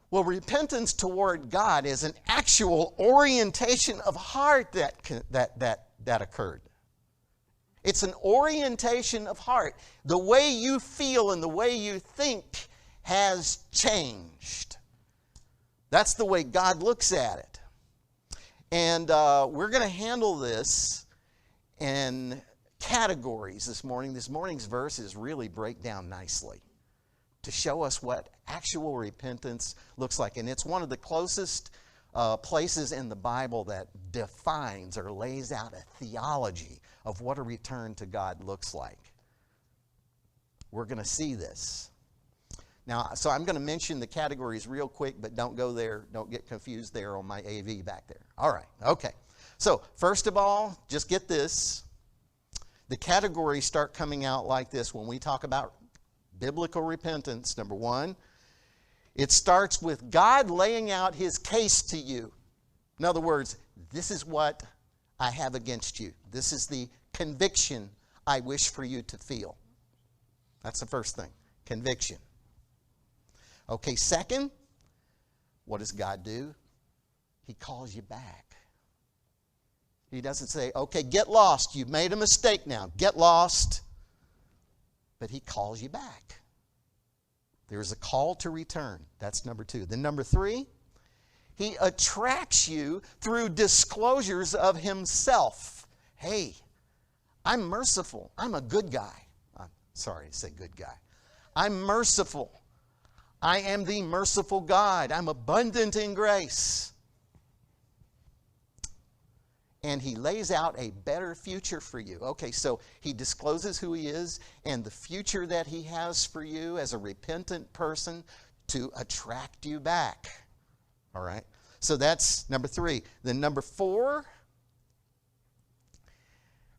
Well, repentance toward God is an actual orientation of heart that occurred. It's an orientation of heart. The way you feel and the way you think has changed. That's the way God looks at it. And we're going to handle this in categories this morning. This morning's verses really break down nicely to show us what actual repentance looks like. And it's one of the closest places in the Bible that defines or lays out a theology of what a return to God looks like. We're going to see this. Now, so I'm going to mention the categories real quick, but don't go there. Don't get confused there on my AV back there. All right, okay. So first of all, just get this. The categories start coming out like this when we talk about biblical repentance. Number one, it starts with God laying out his case to you. In other words, this is what I have against you. This is the conviction I wish for you to feel. That's the first thing, conviction. Okay, second, what does God do? He calls you back. He doesn't say, okay, get lost. You've made a mistake now. Get lost. But he calls you back. There's a call to return. That's number two. Then number three, he attracts you through disclosures of himself. Hey, I'm merciful. I'm a good guy. I'm sorry to say good guy. I'm merciful. I am the merciful God. I'm abundant in grace. And he lays out a better future for you. Okay, so he discloses who he is and the future that he has for you as a repentant person to attract you back. All right, so that's number three. Then number four,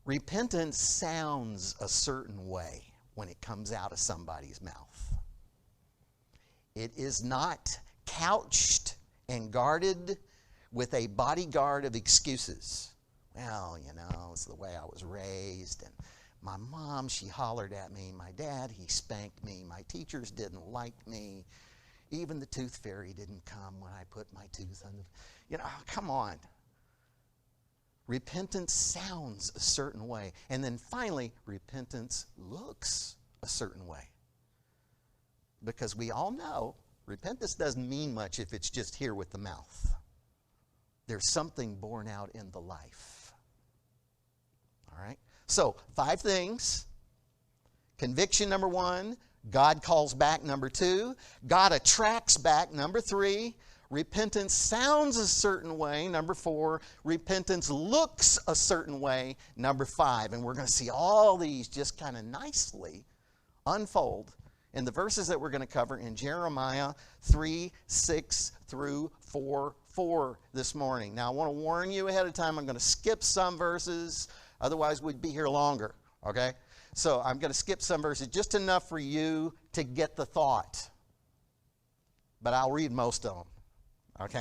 repentance sounds a certain way when it comes out of somebody's mouth. It is not couched and guarded with a bodyguard of excuses. Well, you know, it's the way I was raised, and my mom, she hollered at me. My dad, he spanked me. My teachers didn't like me. Even the tooth fairy didn't come when I put my tooth on. You know, come on. Repentance sounds a certain way. And then finally, repentance looks a certain way. Because we all know repentance doesn't mean much if it's just here with the mouth. There's something born out in the life. All right? So, 5 things. Conviction, number 1. God calls back, number 2. God attracts back, number 3. Repentance sounds a certain way, number 4. Repentance looks a certain way, number 5. And we're going to see all these just kind of nicely unfold in the verses that we're going to cover in Jeremiah 3, 6 through 4 this morning. Now, I want to warn you ahead of time, I'm going to skip some verses, otherwise we'd be here longer, okay? So I'm going to skip some verses, just enough for you to get the thought. But I'll read most of them, okay?